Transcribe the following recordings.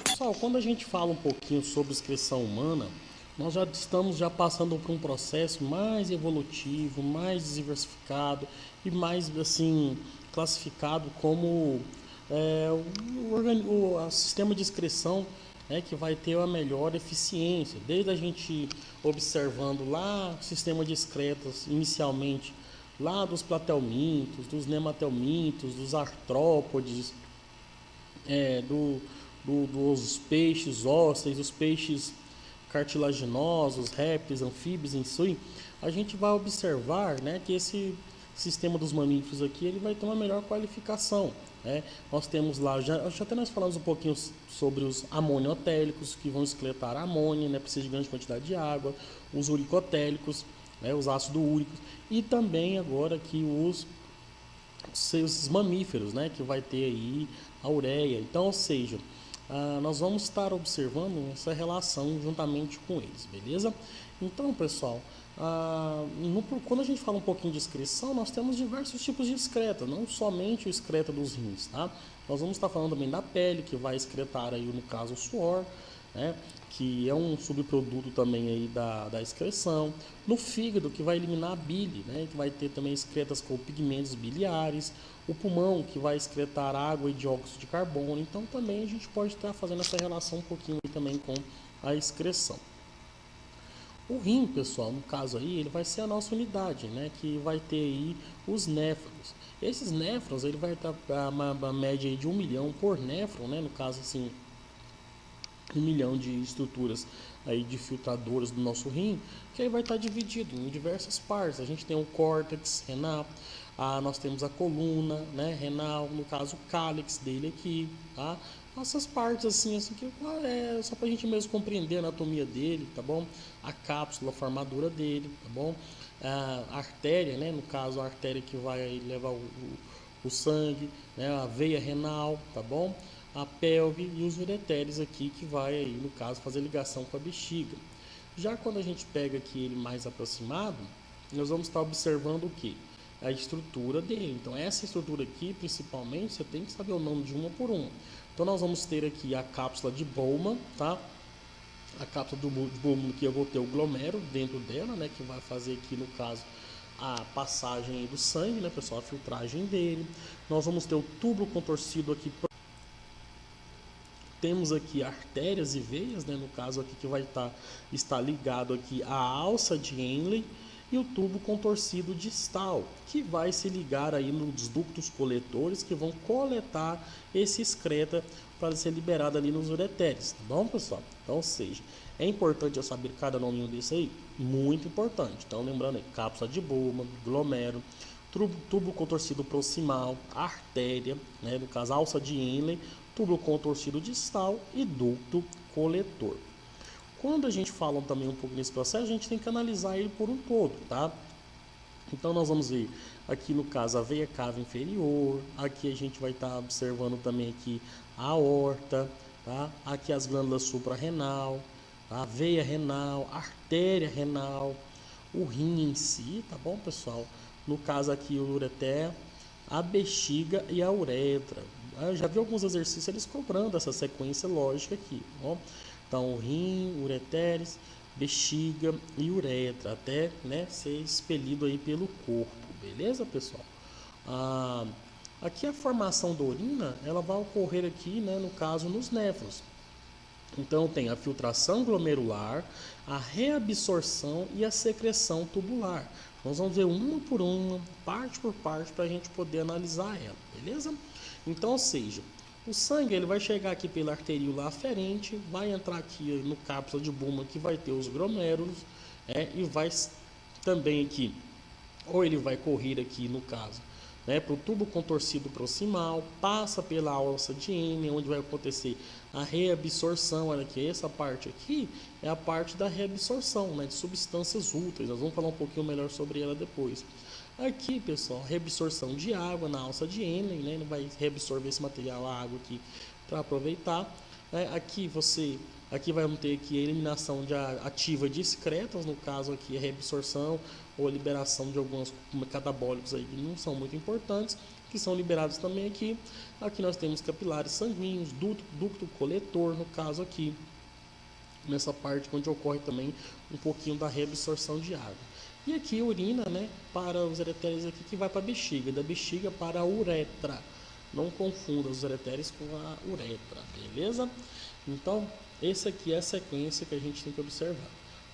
Pessoal, quando a gente fala um pouquinho sobre excreção humana, nós já estamos passando por um processo mais evolutivo, mais diversificado e mais assim classificado como o sistema de excreção, que vai ter a melhor eficiência, desde a gente observando lá o sistema de excretas inicialmente lá dos platelmintos, dos nematelmintos, dos artrópodes, dos peixes ósseos, os peixes cartilaginosos, répteis, anfíbios em si, a gente vai observar, que esse sistema dos mamíferos aqui ele vai ter uma melhor qualificação. Nós temos lá, já até nós falamos um pouquinho sobre os amoniotélicos, que vão esqueletar a amônia, precisa de grande quantidade de água, os uricotélicos, os ácidos úricos, e também agora aqui os mamíferos, que vai ter aí a ureia. Então, ou seja, nós vamos estar observando essa relação juntamente com eles, beleza? Então, pessoal, quando a gente fala um pouquinho de excreção, nós temos diversos tipos de excreta, não somente o excreta dos rins, tá? Nós vamos estar falando também da pele, que vai excretar aí, no caso, o suor, que é um subproduto também aí da excreção. No fígado, que vai eliminar a bile, que vai ter também excretas com pigmentos biliares. O pulmão, que vai excretar água e dióxido de carbono. Então também a gente pode estar fazendo essa relação um pouquinho aí também com a excreção. O rim, pessoal, no caso aí, ele vai ser a nossa unidade, que vai ter aí os néfrons. Esses néfrons, ele vai estar uma média aí de 1 milhão por néfron, no caso assim, 1 milhão de estruturas aí de filtradores do nosso rim, que aí vai estar dividido em diversas partes. A gente tem o córtex renal, nós temos a coluna, renal, no caso o cálix dele aqui, tá? Essas partes assim que só para a gente mesmo compreender a anatomia dele, tá bom? A cápsula, a formadura dele, tá bom? A artéria, no caso a artéria que vai levar o sangue, a veia renal, tá bom? A pelve e os ureteres aqui que vai aí, no caso, fazer ligação com a bexiga. Já quando a gente pega aqui ele mais aproximado, nós vamos estar observando o que? A estrutura dele. Então essa estrutura aqui, principalmente, você tem que saber o nome de uma por uma. Então nós vamos ter aqui a cápsula de Bowman, tá? A cápsula de Bowman que eu vou ter o glomero dentro dela, que vai fazer aqui no caso a passagem do sangue, pessoal, a filtragem dele. Nós vamos ter o túbulo contorcido aqui. Temos aqui artérias e veias, no caso aqui que vai estar ligado aqui a alça de Henle e o tubo contorcido distal, que vai se ligar aí nos ductos coletores que vão coletar esse excreta para ser liberado ali nos ureteres, tá bom, pessoal? Então, ou seja, é importante eu saber cada nominho desse aí, muito importante. Então, lembrando aí, cápsula de Bowman, glomero, tubo contorcido proximal, artéria, no caso alça de Henle, tubo contorcido distal e ducto coletor. Quando a gente fala também um pouco nesse processo, a gente tem que analisar ele por um todo, tá? Então nós vamos ver aqui no caso a veia cava inferior, aqui a gente vai estar observando também aqui a aorta, tá? Aqui as glândulas suprarrenal, a veia renal, a artéria renal, o rim em si, tá bom, pessoal? No caso aqui o ureter, a bexiga e a uretra. Eu já vi alguns exercícios eles cobrando essa sequência lógica aqui, ó. Então, o rim, ureteres, bexiga e uretra, até ser expelido aí pelo corpo, beleza, pessoal? Aqui a formação da urina, ela vai ocorrer aqui, no caso, nos néfrons. Então, tem a filtração glomerular, a reabsorção e a secreção tubular. Nós vamos ver uma por uma, parte por parte, para a gente poder analisar ela, beleza? Então, ou seja, o sangue ele vai chegar aqui pela arteríola aferente, vai entrar aqui no cápsula de Bowman, que vai ter os glomérulos, e vai também aqui, ou ele vai correr aqui no caso, para o tubo contorcido proximal, passa pela alça de Henle, onde vai acontecer a reabsorção. Olha aqui, essa parte aqui é a parte da reabsorção, de substâncias úteis. Nós vamos falar um pouquinho melhor sobre ela depois. Aqui, pessoal, reabsorção de água na alça de Henle, ele vai reabsorver esse material, a água aqui, para aproveitar. né? Aqui vai ter aqui a eliminação ativa de excretas, no caso aqui a reabsorção ou a liberação de alguns catabólicos aí que não são muito importantes, que são liberados também aqui. Aqui nós temos capilares sanguíneos, ducto coletor, no caso aqui, nessa parte onde ocorre também um pouquinho da reabsorção de água. E aqui urina, né, para os ureteres aqui que vai para a bexiga, da bexiga para a uretra. Não confunda os ureteres com a uretra, beleza? Então, essa aqui é a sequência que a gente tem que observar.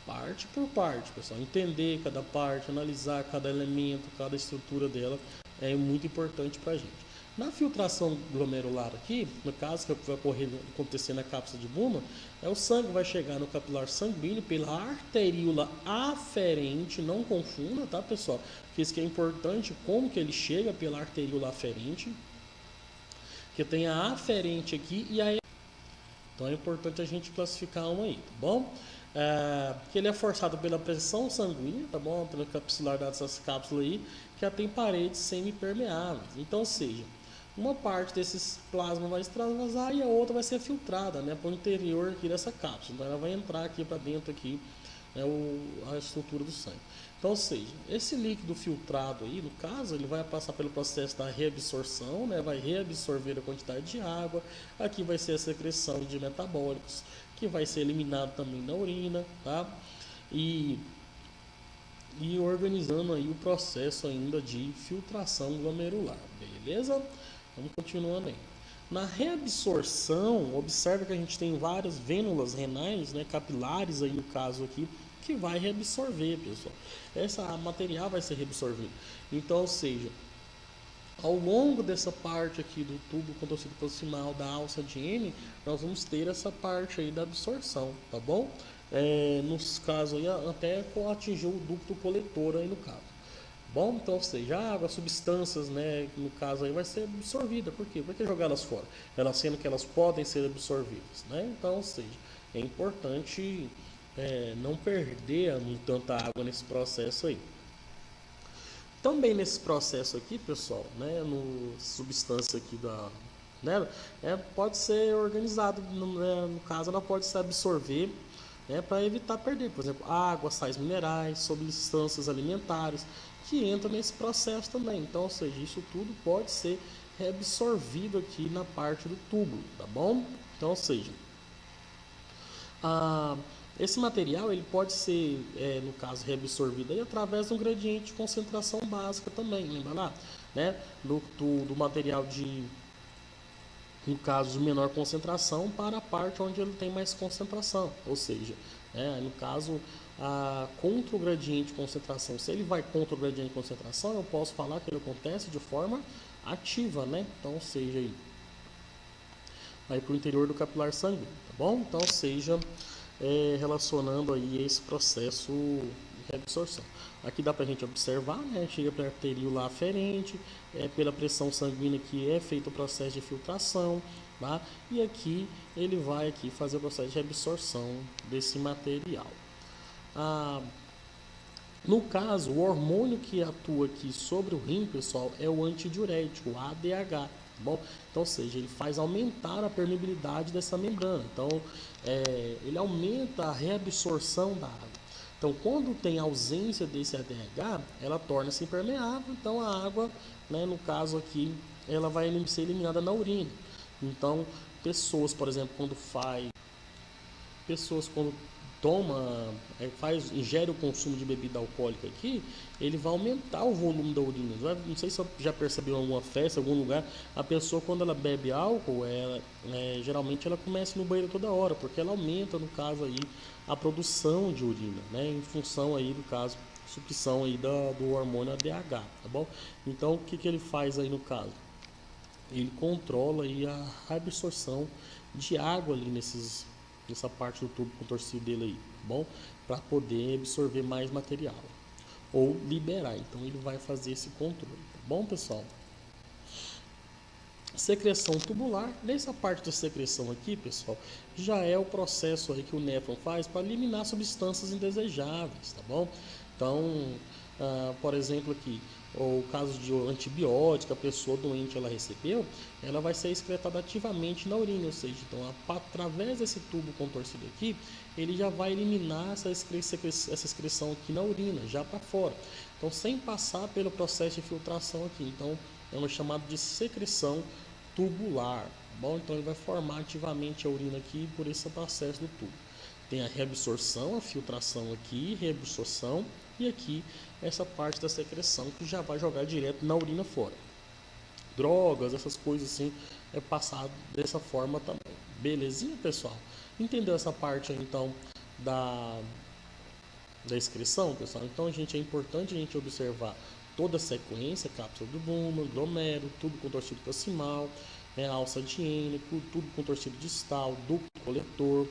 Parte por parte, pessoal. Entender cada parte, analisar cada elemento, cada estrutura dela é muito importante para a gente. Na filtração glomerular aqui, no caso que vai acontecer na cápsula de Bowman, o sangue vai chegar no capilar sanguíneo pela arteríola aferente, não confunda, tá, pessoal? Porque isso que é importante, como que ele chega pela arteríola aferente, que tem a aferente aqui e a... Então é importante a gente classificar uma aí, tá bom? Que ele é forçado pela pressão sanguínea, tá bom? Pelo capsular dessas cápsulas aí, que tem paredes semipermeáveis. Então, ou seja, uma parte desses plasmas vai extravasar e a outra vai ser filtrada, né, para o interior aqui dessa cápsula. Então ela vai entrar aqui para dentro aqui, né, a estrutura do sangue. Então, ou seja, esse líquido filtrado aí, no caso, ele vai passar pelo processo da reabsorção, né, vai reabsorver a quantidade de água. Aqui vai ser a secreção de metabólicos, que vai ser eliminado também na urina, tá? E organizando aí o processo ainda de filtração glomerular, beleza? Vamos continuando aí. Na reabsorção, observa que a gente tem várias vênulas renais, né, capilares aí no caso aqui, que vai reabsorver, pessoal. Essa material vai ser reabsorvido. Então, ou seja, ao longo dessa parte aqui do tubo contorcido proximal da alça de N, nós vamos ter essa parte aí da absorção, tá bom? Nos casos aí, até atingir o ducto coletor aí no caso. Bom, então, ou seja, a água, substâncias, né, no caso aí vai ser absorvida. Por quê? Por que jogar elas fora? Elas sendo que elas podem ser absorvidas, né? Então, ou seja, é importante não perder tanta água nesse processo aí. Também nesse processo aqui, pessoal, né, no substância aqui né, pode ser organizado, no caso ela pode se absorver, né, para evitar perder, por exemplo, água, sais minerais, substâncias alimentares, que entram nesse processo também. Então, ou seja, isso tudo pode ser reabsorvido aqui na parte do tubo, tá bom? Então, ou seja, esse material ele pode ser, no caso, reabsorvido aí através de um gradiente de concentração básica também, lembra lá? Né? Do material no caso de menor concentração para a parte onde ele tem mais concentração, ou seja, no caso, contra o gradiente de concentração, se ele vai contra o gradiente de concentração, eu posso falar que ele acontece de forma ativa, né? Então, ou seja, aí vai para o interior do capilar sanguíneo, tá bom? Então, ou seja, relacionando aí esse processo de reabsorção. Aqui dá para a gente observar, né? Chega pela arteríola aferente, pela pressão sanguínea que é feito o processo de filtração, tá? E aqui ele vai aqui fazer o processo de reabsorção desse material. No caso, o hormônio que atua aqui sobre o rim, pessoal, é o antidiurético, o ADH. Bom, então, ou seja, ele faz aumentar a permeabilidade dessa membrana. Então, ele aumenta a reabsorção da água. Então, quando tem ausência desse ADH, ela torna-se impermeável. Então, a água, né, no caso aqui, ela vai ser eliminada na urina. Então, pessoas, por exemplo, quando ingere o consumo de bebida alcoólica aqui, ele vai aumentar o volume da urina. Não sei se você já percebeu em alguma festa, em algum lugar, a pessoa quando ela bebe álcool, geralmente ela começa no banheiro toda hora, porque ela aumenta, no caso aí, a produção de urina, né, em função aí, no caso, supressão aí do hormônio ADH, tá bom? Então, o que ele faz aí no caso? Ele controla aí a absorção de água ali nessa parte do tubo contorcido dele aí, tá bom? Para poder absorver mais material ou liberar. Então ele vai fazer esse controle, tá bom, pessoal? Secreção tubular. Nessa parte da secreção aqui, pessoal, já é o processo aí que o néfron faz para eliminar substâncias indesejáveis, tá bom? Então, por exemplo aqui, ou caso de antibiótico, a pessoa doente ela recebeu, ela vai ser excretada ativamente na urina, ou seja, então através desse tubo contorcido aqui, ele já vai eliminar essa excreção aqui na urina, já para fora. Então, sem passar pelo processo de filtração aqui. Então, é um chamado de secreção tubular. Bom, então ele vai formar ativamente a urina aqui por esse processo do tubo. Tem a reabsorção, a filtração aqui, reabsorção e aqui essa parte da secreção que já vai jogar direto na urina fora. Drogas, essas coisas assim, é passado dessa forma também. Belezinha, pessoal? Entendeu essa parte aí, então da excreção, pessoal? Então, é importante a gente observar toda a sequência: cápsula do Bowman, glomero, tubo contorcido proximal, né, alça de Henle, tubo contorcido distal, ducto coletor,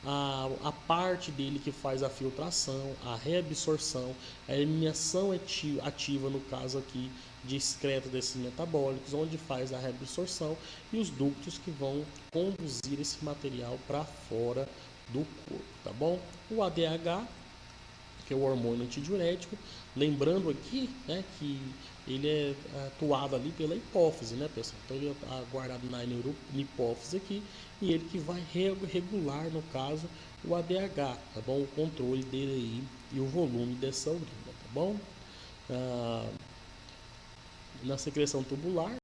a parte dele que faz a filtração, a reabsorção, a eliminação ativa, no caso aqui de excreto desses metabólicos, onde faz a reabsorção, e os ductos que vão conduzir esse material para fora do corpo, tá bom? O ADH, que é o hormônio antidiurético, lembrando aqui, né, que ele é atuado ali pela hipófise, né, pessoal? Então ele é guardado na hipófise aqui, e ele que vai regular, no caso, o ADH, tá bom? O controle dele aí e o volume dessa urina, tá bom? Na secreção tubular,